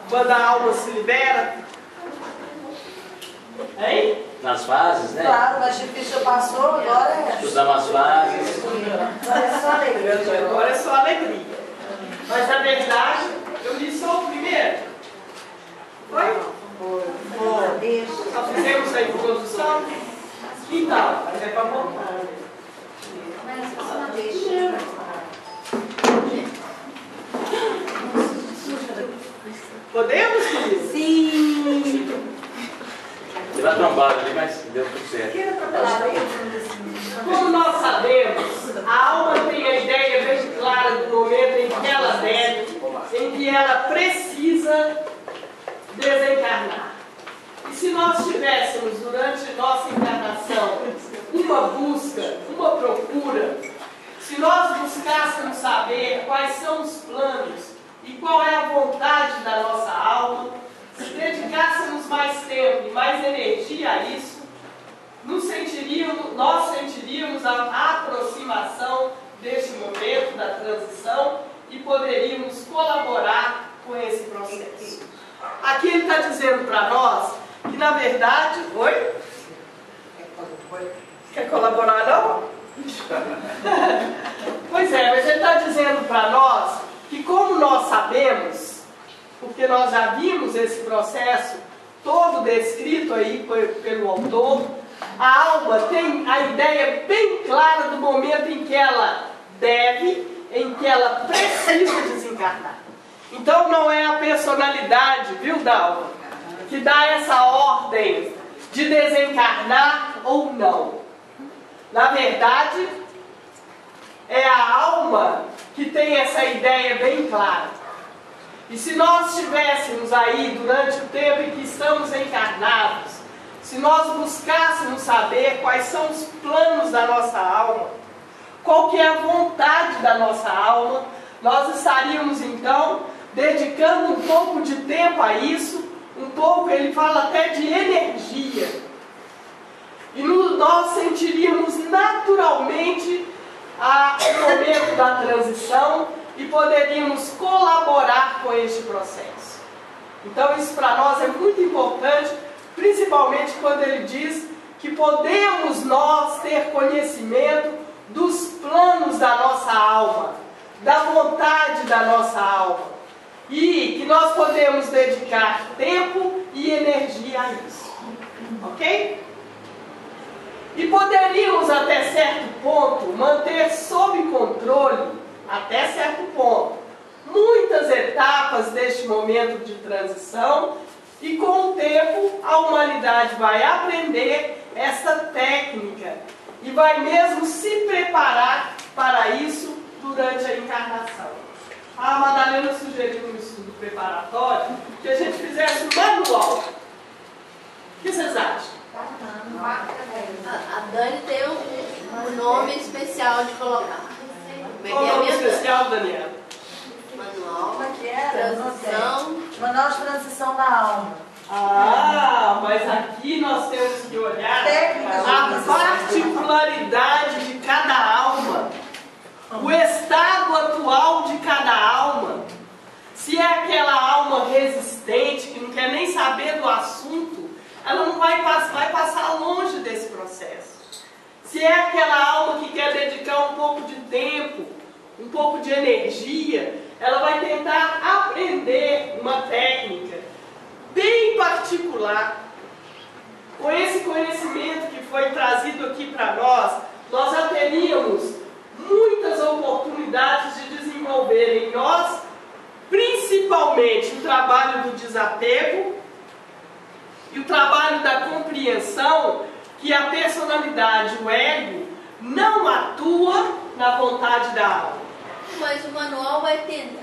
quando a alma se libera? Hein? Nas fases, né? Claro, mas difícil passou, agora é. Estudamos as fases. Agora é só alegria. Agora é só alegria. Mas na verdade, eu li só o primeiro. Foi? Deixa. Só fizemos a introdução. Então, é para voltar. Podemos, querido? Sim. Deu uma trombada ali, mas deu tudo certo. Como nós sabemos, a alma tem a ideia bem clara do momento em que ela deve, em que ela precisa desencarnar. E se nós tivéssemos, durante nossa encarnação, uma busca, uma procura, se nós buscássemos saber quais são os planos e qual é a vontade da nossa alma, se dedicássemos mais tempo e mais energia a isso, nós sentiríamos a aproximação deste momento da transição e poderíamos colaborar com esse processo. Aqui ele está dizendo para nós que, na verdade... Oi? Quer colaborar, não? Pois é, mas ele está dizendo para nós que, como nós sabemos, porque nós já vimos esse processo todo descrito aí pelo autor, a alma tem a ideia bem clara do momento em que ela deve, em que ela precisa desencarnar. Então não é a personalidade, viu, Dalva, que dá essa ordem de desencarnar ou não. Na verdade, é a alma que tem essa ideia bem clara. E se nós estivéssemos aí durante o tempo em que estamos encarnados, se nós buscássemos saber quais são os planos da nossa alma, qual que é a vontade da nossa alma, nós estaríamos então dedicando um pouco de tempo a isso, um pouco, ele fala até de energia. E nós sentiríamos naturalmente o momento da transição e poderíamos colaborar com este processo. Então isso para nós é muito importante, principalmente quando ele diz que podemos nós ter conhecimento dos planos da nossa alma, da vontade da nossa alma, e que nós podemos dedicar tempo e energia a isso. Ok? E poderíamos até certo ponto manter sob controle, até certo ponto, muitas etapas deste momento de transição, e com o tempo a humanidade vai aprender essa técnica e vai mesmo se preparar para isso durante a encarnação. A Madalena sugeriu um estudo preparatório que a gente fizesse um manual. O que vocês acham? A Dani tem um nome especial de colocar. Qual o nome especial, Daniela? Manual, Transição. Manual de transição da alma. Ah, mas aqui nós temos que olhar a particularidade de cada alma, o estado atual de cada alma. Se é aquela alma resistente, que não quer nem saber do assunto, ela não vai passar longe desse processo. Se é aquela alma que quer dedicar um pouco de tempo, um pouco de energia, ela vai tentar aprender uma técnica bem particular. Com esse conhecimento que foi trazido aqui para nós já teríamos muitas oportunidades de desenvolver em nós, principalmente o trabalho do desapego e o trabalho da compreensão que a personalidade, o ego, não atua na vontade da alma. Mas o manual vai atender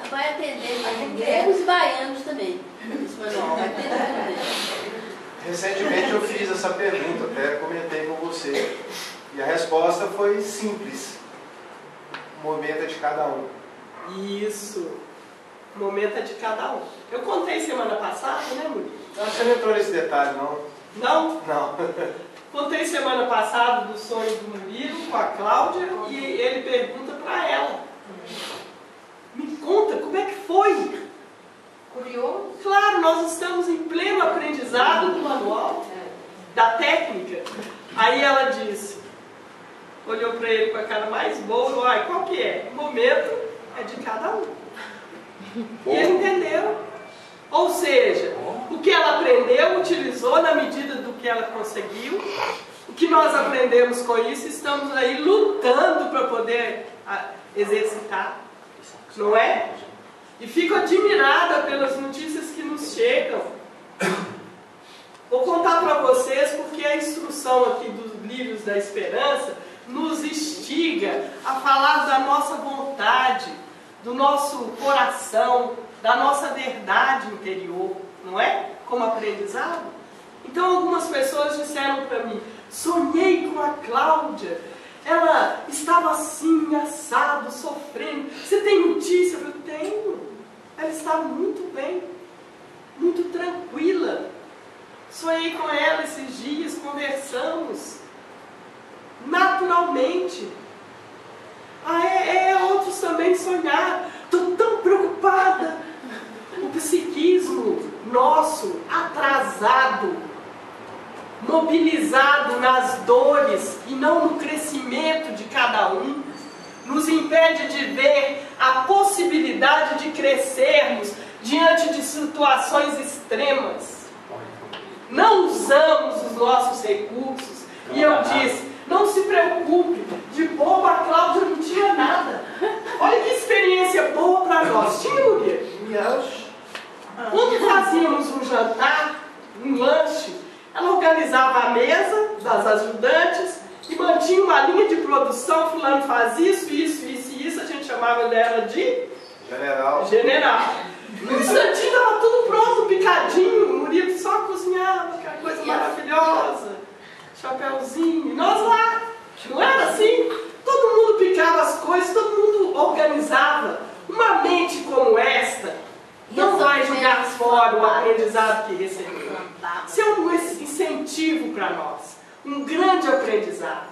gregos e baianos também. Esse manual vai atender também. Recentemente eu fiz essa pergunta, até comentei com você. E a resposta foi simples. O momento é de cada um. Isso. O momento é de cada um. Eu contei semana passada, né, Murilo? Não, você não entrou nesse detalhe, não? Não? Não. Contei semana passada do sonho do Murilo com a Cláudia e ele pergunta para ela: me conta, como é que foi? Curioso? Claro, nós estamos em pleno aprendizado do manual, da técnica. Aí ela disse, olhou para ele com a cara mais boa, ai, qual que é? O momento é de cada um. E ele entendeu. Ou seja, o que ela aprendeu, utilizou na medida do que ela conseguiu. O que nós aprendemos com isso, estamos aí lutando para poder exercitar, não é? E fico admirada pelas notícias que nos chegam. Vou contar para vocês porque a instrução aqui dos livros da esperança nos instiga a falar da nossa vontade, do nosso coração, da nossa verdade interior, não é? Como aprendizado. Então algumas pessoas disseram para mim, sonhei com a Cláudia, ela estava assim, assado, sofrendo. Você tem notícia? Eu tenho. Ela está muito bem, muito tranquila. Sonhei com ela esses dias, conversamos. Naturalmente. Outros também sonharam. Estou tão preocupada. O psiquismo nosso, atrasado, mobilizado nas dores e não no crescimento de cada um, nos impede de ver a possibilidade de crescermos diante de situações extremas. Não usamos os nossos recursos. E eu disse, não se preocupe, de boba a Cláudia não tinha nada. Olha que experiência boa para nós. Tinha, Luria? Quando fazíamos um jantar, um lanche, ela organizava a mesa das ajudantes e mantinha uma linha de produção, fulano faz isso, isso, isso e isso, a gente chamava dela de general. No instantinho estava tudo pronto, picadinho, o Murilo só cozinhava, aquela coisa maravilhosa, chapéuzinho, e nós lá, não era assim? Todo mundo picava as coisas, todo mundo organizava. Uma mente como esta não vai jogar fora o aprendizado que recebeu. Isso é um incentivo para nós, um grande aprendizado.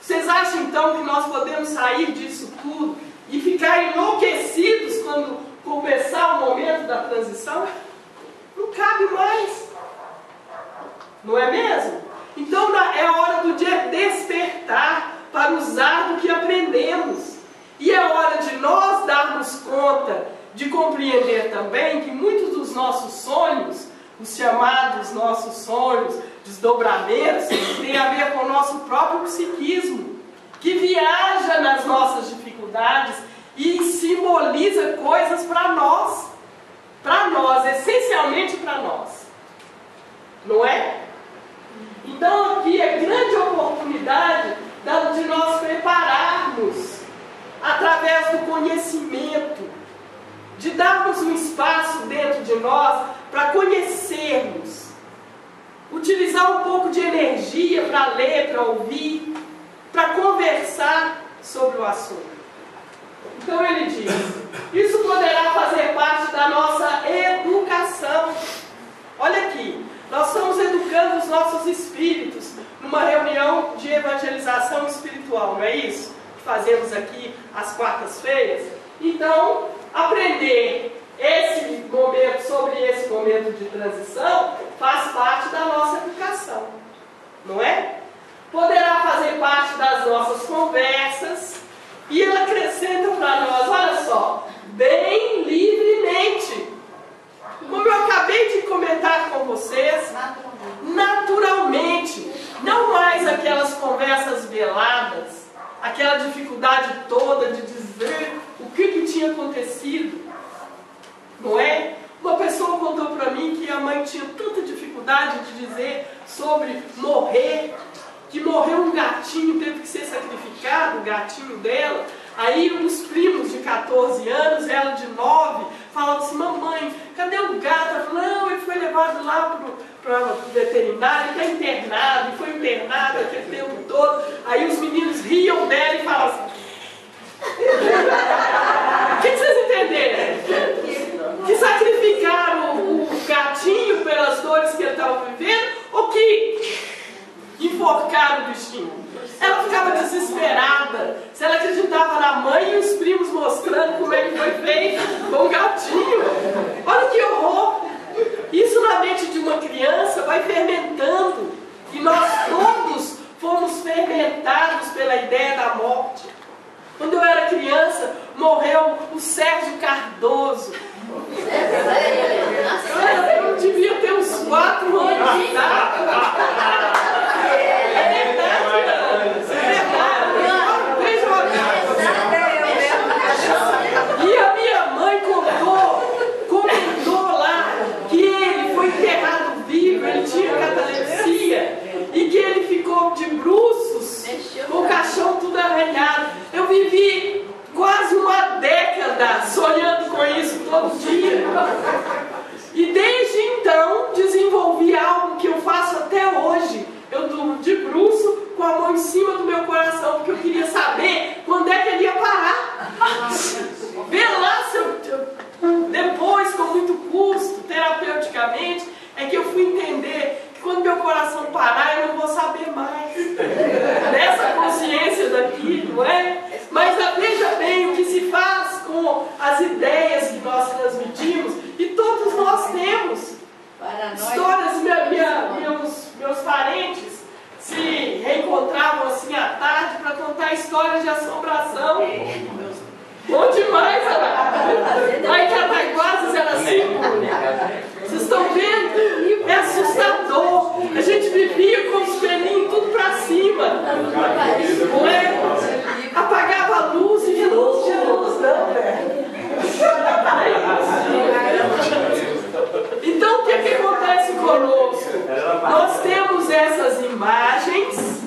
Vocês acham então que nós podemos sair disso tudo e ficar enlouquecidos quando começar o momento da transição? Não cabe mais, não é mesmo? Então é hora do despertar para usar do que aprendemos. E é hora de nós darmos conta de compreender também que muitos dos nossos sonhos, os chamados nossos sonhos, desdobramentos, tem a ver com o nosso próprio psiquismo, que viaja nas nossas dificuldades e simboliza coisas para nós, essencialmente para nós, não é? Então aqui é grande oportunidade de nós prepararmos através do conhecimento, de darmos um espaço dentro de nós para conhecermos, utilizar um pouco de energia para ler, para ouvir, para conversar sobre o assunto. Então ele diz, isso poderá fazer parte da nossa educação. Olha aqui, nós estamos educando os nossos espíritos numa reunião de evangelização espiritual, não é isso? Que fazemos aqui às quartas-feiras. Então, aprender esse momento, sobre esse momento de transição, faz parte da nossa educação, não é? Poderá fazer parte das nossas conversas, e ele acrescenta para nós, olha só, bem livremente. Como eu acabei de comentar com vocês, naturalmente, não mais aquelas conversas veladas, aquela dificuldade toda de dizer o que tinha acontecido, não é? Uma pessoa contou para mim que a mãe tinha tanta dificuldade de dizer sobre morrer, que morreu um gatinho, teve que ser sacrificado, o gatinho dela. Aí uns primos de 14 anos, ela de 9, falavam assim, mamãe, cadê o gato? Ela falou, não, ele foi levado lá para o veterinário, está internado, e foi internado aquele tempo todo. Aí os meninos riam dela e falavam assim, o que vocês entenderam? Que sacrificaram o gatinho pelas dores que ele estava vivendo, ou que enforcaram o bichinho? Ela ficava desesperada. Se ela acreditava na mãe e os primos mostrando como é que foi feito com o gatinho. Olha que horror! Isso na mente de uma criança vai fermentando. E nós todos fomos fermentados pela ideia da morte. Quando eu era criança, morreu o Sérgio Cardoso. Eu devia ter uns 4 anos de idade. É verdade, e a minha mãe comentou lá que ele foi enterrado vivo, ele tinha catalepsia e que ele ficou de bruços, com o caixão tudo arranhado. Eu vivi quase uma década sonhando com isso todo dia. E desde então desenvolvi algo que eu faço até hoje. Eu durmo de bruço com a mão em cima do meu coração, porque eu queria saber quando é que ele ia parar. Vê lá se depois, com muito custo, terapeuticamente, é que eu fui entender que quando meu coração parar, eu não vou saber mais dessa consciência daqui, não é? Mas veja bem o que se faz com as ideias que nós transmitimos, e todos nós temos histórias. Meus parentes se reencontravam assim à tarde para contar histórias de assombração. Bom demais, lá em Cataguases era assim. Vocês estão vendo? É assustador. A gente vivia com os pelinhos tudo para cima. Não é? Apagava a luz e não tinha luz, não, velho. Então o que acontece conosco? Nós temos essas imagens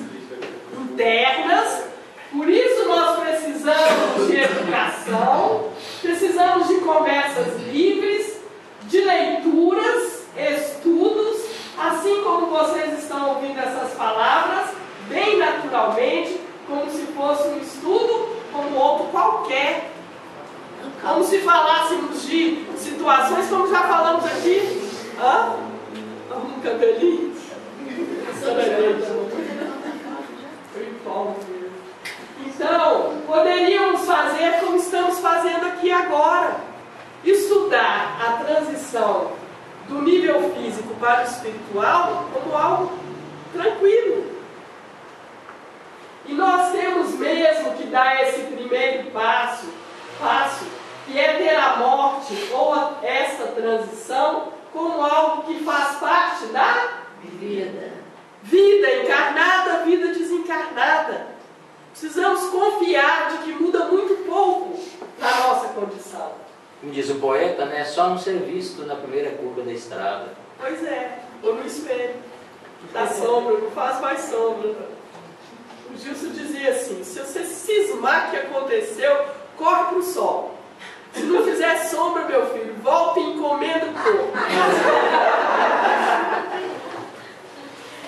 internas, por isso nós precisamos de educação, precisamos de conversas livres, de leituras, estudos, assim como vocês estão ouvindo essas palavras, bem naturalmente, como se fosse um estudo como outro qualquer. Como se falássemos de situações, como já falamos aqui. Um cabelinho. Então, poderíamos fazer como estamos fazendo aqui agora. Estudar a transição do nível físico para o espiritual como algo tranquilo. E nós temos mesmo que dar esse primeiro passo, que é ter a morte ou essa transição como algo que faz parte da vida. Vida encarnada, vida desencarnada. Precisamos confiar de que muda muito pouco na nossa condição. Como diz o poeta, né? Só não ser visto na primeira curva da estrada. Pois é, ou no espelho. Da sombra, não faz mais sombra. O Gilson dizia assim: se você cismar que aconteceu, corre para o sol. Se não fizer sombra, meu filho, volta e encomenda o corpo.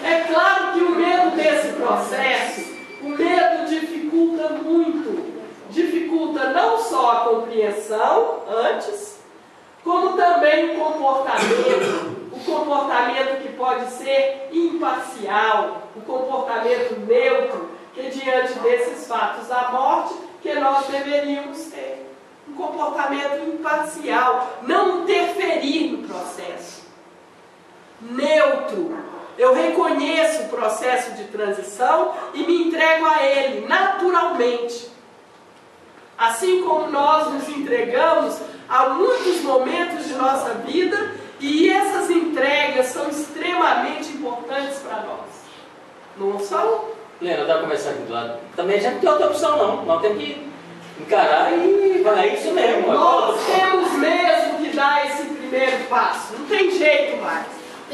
É claro que o medo desse processo, o medo dificulta muito. Dificulta não só a compreensão antes, como também o comportamento que pode ser imparcial, o comportamento neutro, que diante desses fatos da morte, que nós deveríamos ter. Um comportamento imparcial, não interferir no processo. Neutro. Eu reconheço o processo de transição e me entrego a ele naturalmente. Assim como nós nos entregamos a muitos momentos de nossa vida, e essas entregas são extremamente importantes para nós. Não são? Helena, eu estava conversando aqui do lado. Também já não tem outra opção, não. Nós temos que encarar e falar isso mesmo. Nós temos mesmo que dar esse primeiro passo. Não tem jeito mais.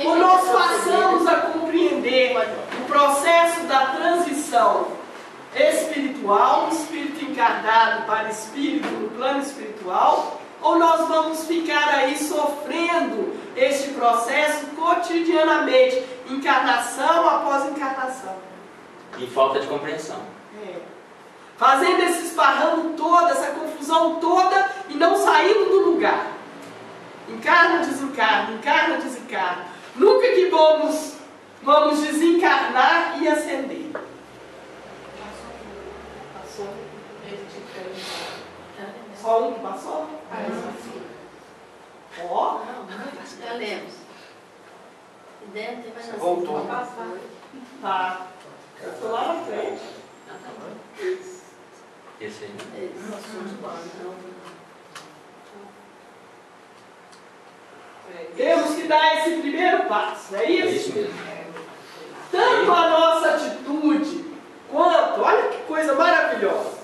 Quando nós passamos a compreender o processo da transição espiritual, espírito encarnado para espírito no plano espiritual, ou nós vamos ficar aí sofrendo este processo cotidianamente, encarnação após encarnação. E falta de compreensão. Fazendo esse esparramo todo, essa confusão toda e não saindo do lugar. Encarna, desencarna. Nunca que vamos desencarnar e ascender. Passou. Só um que passou? Ó. Já lemos. E dentro tem mais Você voltou. Tá. Eu tô lá na frente. Esse aí. Temos que dar esse primeiro passo, é É isso? isso mesmo. Tanto a nossa atitude, quanto, olha que coisa maravilhosa,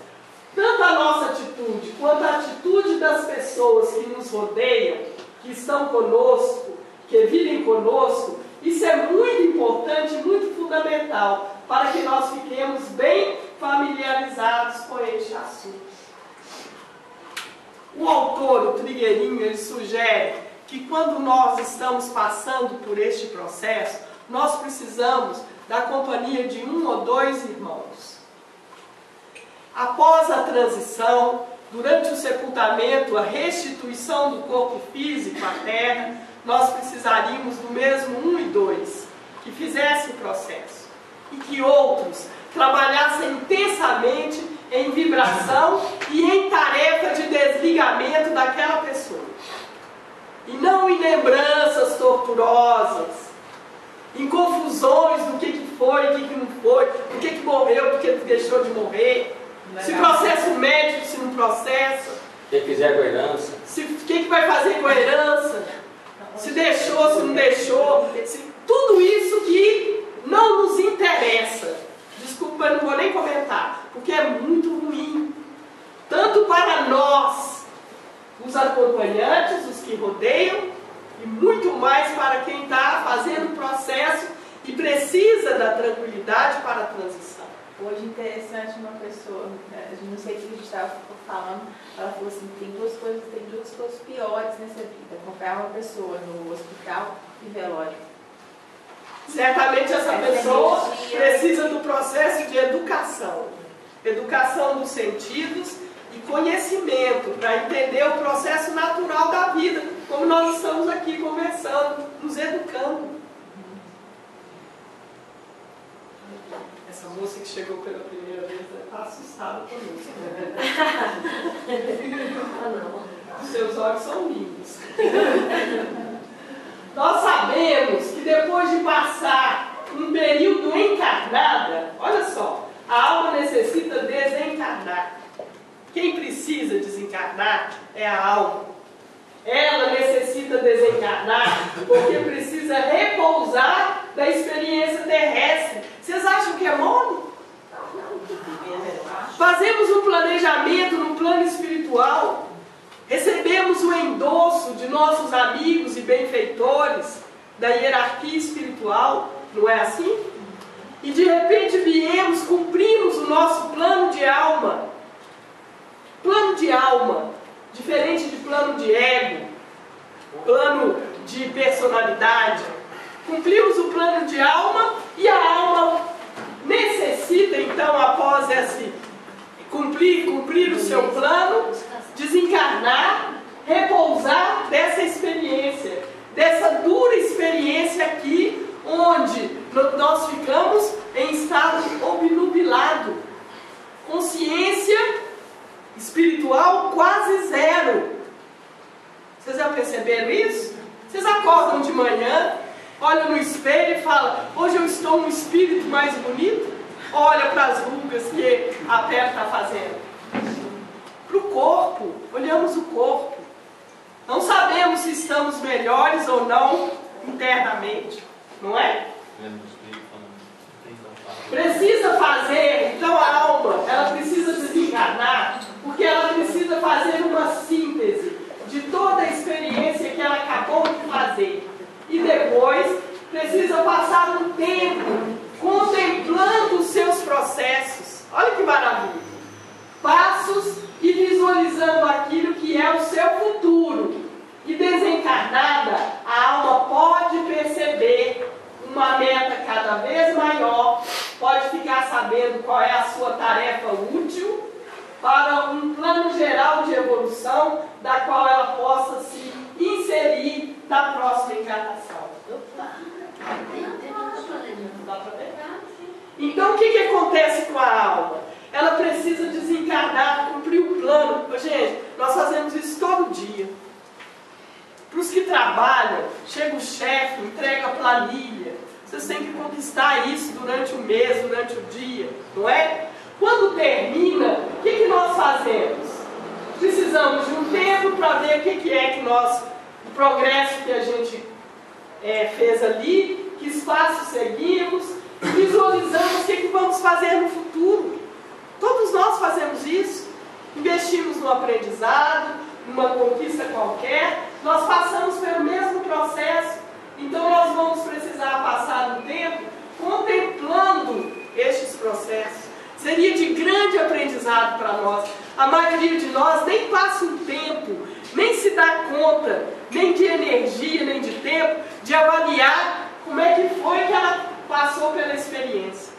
tanto a nossa atitude, quanto a atitude das pessoas que nos rodeiam, que estão conosco, que vivem conosco, isso é muito importante, muito fundamental, para que nós fiquemos bem familiarizados com este assunto. O autor, o Trigueirinho, ele sugere que quando nós estamos passando por este processo, nós precisamos da companhia de 1 ou 2 irmãos. Após a transição, durante o sepultamento, a restituição do corpo físico à terra, nós precisaríamos do mesmo 1 e 2, que fizessem o processo. E que outros trabalhassem intensamente em vibração e em tarefa de desligamento daquela pessoa. E não em lembranças torturosas, em confusões do que foi, o que não foi, do que morreu, do que deixou de morrer, se processo médico, se não processa, Se quiser com a herança. o que vai fazer com a herança, se deixou, se não deixou, tudo isso que não nos interessa. Desculpa, eu não vou nem comentar, porque é muito ruim, tanto para nós, os acompanhantes, os que rodeiam, e muito mais para quem está fazendo o processo e precisa da tranquilidade para a transição. Hoje, interessante, uma pessoa, não sei o que a gente estava falando, ela falou assim, tem duas coisas piores nessa vida, acompanhar uma pessoa no hospital e velório. Certamente essa pessoa precisa do processo de educação dos sentidos e conhecimento para entender o processo natural da vida, como nós estamos aqui conversando, nos educando. Essa moça que chegou pela primeira vez está assustada conosco. Os seus olhos são lindos. Nós sabemos que depois de passar um período encarnada, olha só, a alma necessita desencarnar. Quem precisa desencarnar é a alma. Ela necessita desencarnar porque precisa repousar da experiência terrestre. Vocês acham que é mole? Fazemos um planejamento no plano espiritual. Recebemos o endosso de nossos amigos e benfeitores da hierarquia espiritual, não é assim? E de repente viemos, cumprimos o nosso plano de alma. Plano de alma, diferente de plano de ego, plano de personalidade. Cumprimos o plano de alma e a alma necessita, então, após esse cumprir o seu plano, desencarnar, repousar dessa experiência, dessa dura experiência aqui, onde nós ficamos em estado obnubilado, consciência espiritual quase zero. Vocês já perceberam isso? Vocês acordam de manhã, olham no espelho e falam, hoje eu estou um espírito mais bonito? Olha para as rugas que a pele está fazendo. Para o corpo, olhamos o corpo. Não sabemos se estamos melhores ou não internamente, não é? Precisa fazer, então a alma, ela precisa desencarnar, porque ela precisa fazer uma síntese de toda a experiência que ela acabou de fazer. E depois precisa passar um tempo contemplando os seus processos. Olha que maravilha! Passos e visualizando aquilo que é o seu futuro. E desencarnada, a alma pode perceber uma meta cada vez maior, pode ficar sabendo qual é a sua tarefa útil para um plano geral de evolução da qual ela possa se inserir na próxima encarnação. Então o que acontece com a alma? ela precisa desencarnar, cumprir o plano. Gente, nós fazemos isso todo dia. Para os que trabalham, chega o chefe, entrega a planilha. Vocês têm que conquistar isso durante o mês, durante o dia, não é? Quando termina, o que nós fazemos? Precisamos de um tempo para ver o que é que nós, o progresso que a gente fez ali, que espaço seguimos, visualizamos o que vamos fazer no futuro. Todos nós fazemos isso. Investimos no aprendizado, numa conquista qualquer, nós passamos pelo mesmo processo. Então nós vamos precisar passar um tempo contemplando estes processos. Seria de grande aprendizado para nós. A maioria de nós nem passa um tempo, nem se dá conta, nem de energia, nem de tempo, de avaliar como é que foi que ela passou pela experiência.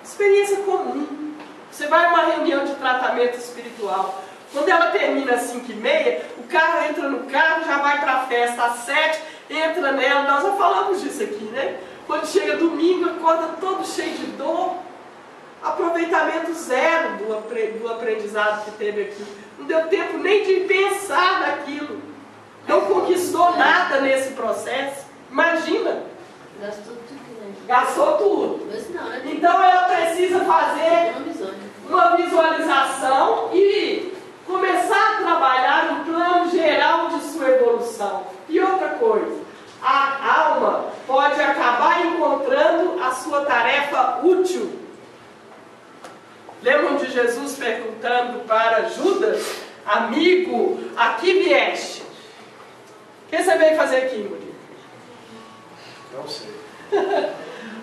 Experiência comum. Você vai a uma reunião de tratamento espiritual. Quando ela termina às 5h30, o carro entra no carro, já vai para a festa às 7h, entra nela. Nós já falamos disso aqui, né? Quando chega domingo, acorda todo cheio de dor. Aproveitamento zero do aprendizado que teve aqui. Não deu tempo nem de pensar naquilo. Não conquistou nada nesse processo. Imagina. Gastou tudo, né? Gastou tudo. Mas não, né? Então ela precisa fazer uma visualização e começar a trabalhar no plano geral de sua evolução. E outra coisa, a alma pode acabar encontrando a sua tarefa útil. Lembram de Jesus perguntando para Judas, amigo, aqui vieste. O que você veio fazer aqui, Murilo? Não sei.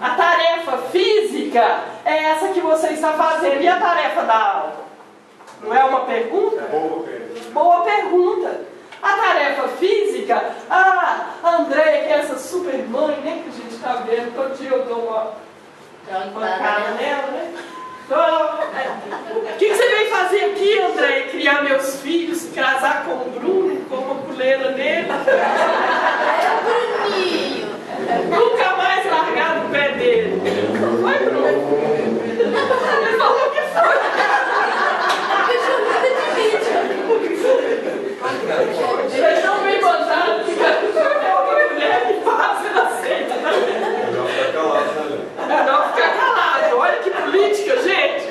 A tarefa física é essa que você está fazendo. E a tarefa da alma? Não é uma pergunta? Boa pergunta. Boa pergunta. A tarefa física, a Andréia, que é essa super mãe, né, que a gente está vendo, todo dia eu dou uma pancada nela, né? O que você veio fazer aqui, André? Criar meus filhos, casar com o Bruno, com uma coleira nele. Bruninho! Nunca mais largar do pé dele. Foi, Bruno? Ele falou que foi. Vocês não me mandaram ficar uma mulher que faz, você não aceita, né? Não ficar calado. Olha que política, gente.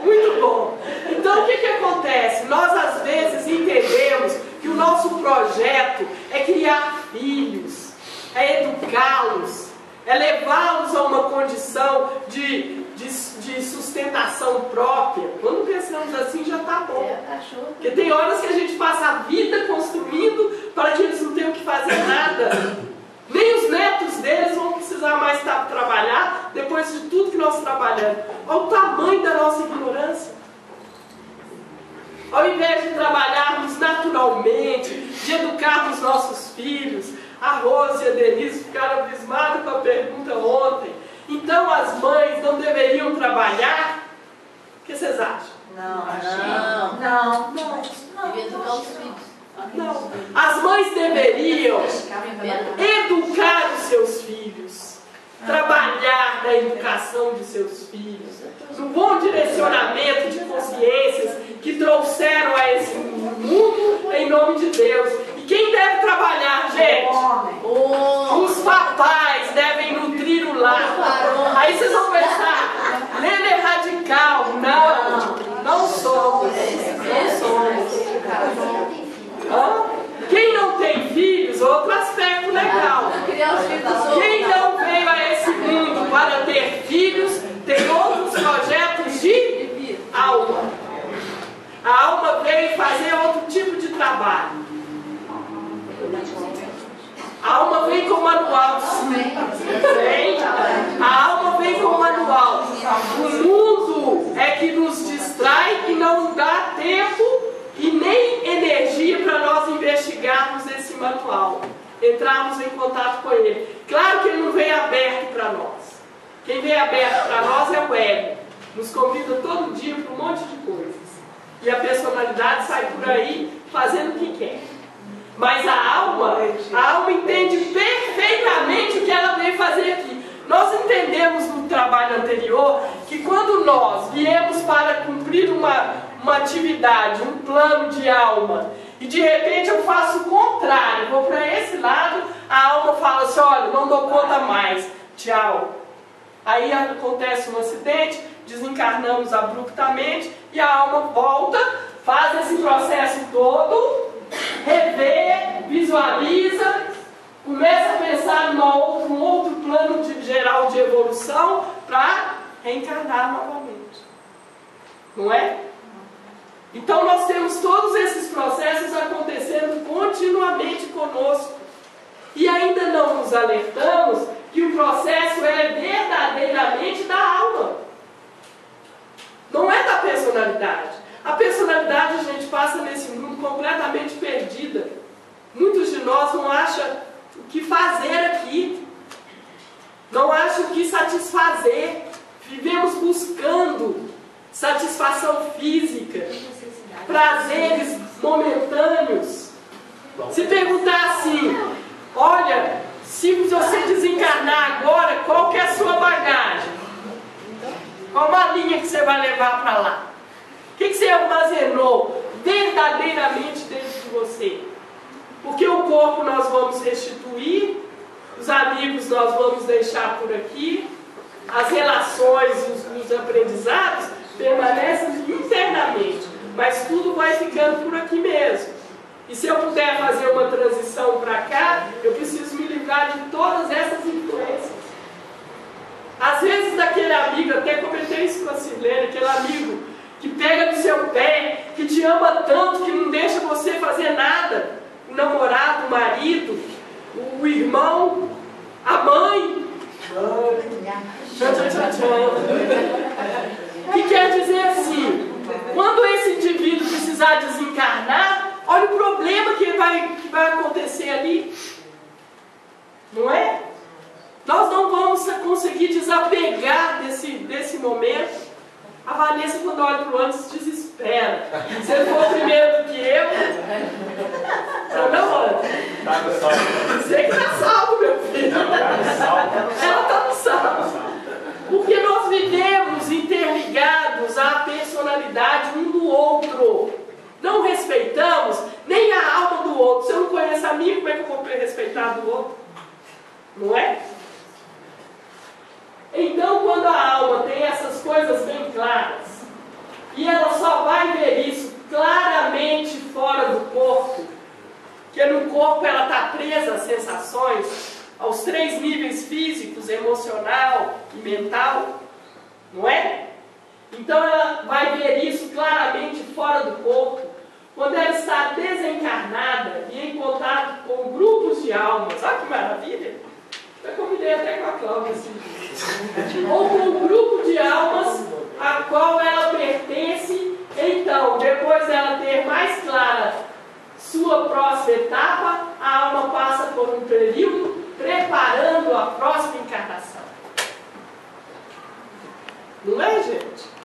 Muito bom. Então o que acontece? Nós às vezes entendemos que o nosso projeto é criar filhos, é educá-los, é levá-los a uma condição de sustentação própria. Quando pensamos assim já está bom. Porque tem horas que a gente passa a vida construindo para que eles não tenham que fazer nada. Nem os netos deles vão precisar mais trabalhar depois de tudo que nós trabalhamos. Olha o tamanho da nossa ignorância. Ao invés de trabalharmos naturalmente, de educarmos nossos filhos, a Rose e a Denise ficaram abismadas com a pergunta ontem. Então as mães não deveriam trabalhar? O que vocês acham? Não. Devia educar os filhos. Não. As mães deveriam educar os seus filhos, trabalhar na educação de seus filhos, no bom direcionamento de consciências que trouxeram a esse mundo em nome de Deus. E quem deve trabalhar, gente? Os papais devem nutrir o lar. Aí vocês vão pensar, Lena é radical. Não somos. Quem não tem filhos, outro aspecto legal. Quem não veio a esse mundo para ter filhos, tem outros projetos de alma. A alma veio fazer outro tipo de trabalho. A alma vem com manual. A alma vem com manual. O mundo é que nos distrai e não dá tempo e nem energia para nós investigarmos esse manual, entrarmos em contato com ele. Claro que ele não vem aberto para nós. Quem vem aberto para nós é o ego. Nos convida todo dia para um monte de coisas. E a personalidade sai por aí fazendo o que quer. Mas a alma entende perfeitamente o que ela veio fazer aqui. Nós entendemos no trabalho anterior que quando quando nós viemos para cumprir uma atividade, um plano de alma, e de repente eu faço o contrário, vou para esse lado, a alma fala assim, olha, não dou conta mais, tchau. Aí acontece um acidente, desencarnamos abruptamente, e a alma volta, faz esse processo todo, revê, visualiza, começa a pensar num outro plano geral de evolução para reencarnar novamente. Não é? Então nós temos todos esses processos acontecendo continuamente conosco. E ainda não nos alertamos que o processo é verdadeiramente da alma. Não é da personalidade. A personalidade a gente passa nesse mundo completamente perdida. Muitos de nós não acham o que fazer aqui. Não acham o que satisfazer. Vivemos buscando satisfação física, prazeres momentâneos. Se perguntar assim, olha, se você desencarnar agora, qual que é a sua bagagem? Qual malinha que você vai levar para lá? O que você armazenou verdadeiramente dentro de você? Porque o corpo nós vamos restituir, os amigos nós vamos deixar por aqui, as relações, os aprendizados permanecem internamente, mas tudo vai ficando por aqui mesmo. E se eu puder fazer uma transição para cá, eu preciso me livrar de todas essas influências. Às vezes daquele amigo, até comentei isso com a Silene, aquele amigo que pega no seu pé, que te ama tanto, que não deixa você fazer nada. O namorado, o marido, o irmão, a mãe. Que quer dizer assim, quando esse indivíduo precisar desencarnar, olha o problema que vai acontecer ali. Não é? Nós não vamos conseguir desapegar desse momento. A Vanessa, quando olha para o ano, se desespera. Você for primeiro do que eu. Não, Ana? Tá no salvo. Você que está salvo, meu filho. Ela está no salvo. Porque nós vivemos interligados à personalidade um do outro. Não respeitamos nem a alma do outro. Se eu não conheço a mim, como é que eu vou respeitar do outro? Não é? Então, quando a alma tem essas coisas bem claras, e ela só vai ver isso claramente fora do corpo, que no corpo ela está presa às sensações, aos 3 níveis físicos, emocional e mental, não é? Então ela vai ver isso claramente fora do corpo, quando ela está desencarnada e em contato com grupos de almas. Olha que maravilha! Eu combinei até com a Cláudia assim. Ou com um grupo de almas a qual ela pertence. Então, depois dela ter mais clara sua próxima etapa, a alma passa por um período preparando a próxima encarnação. Não é, gente?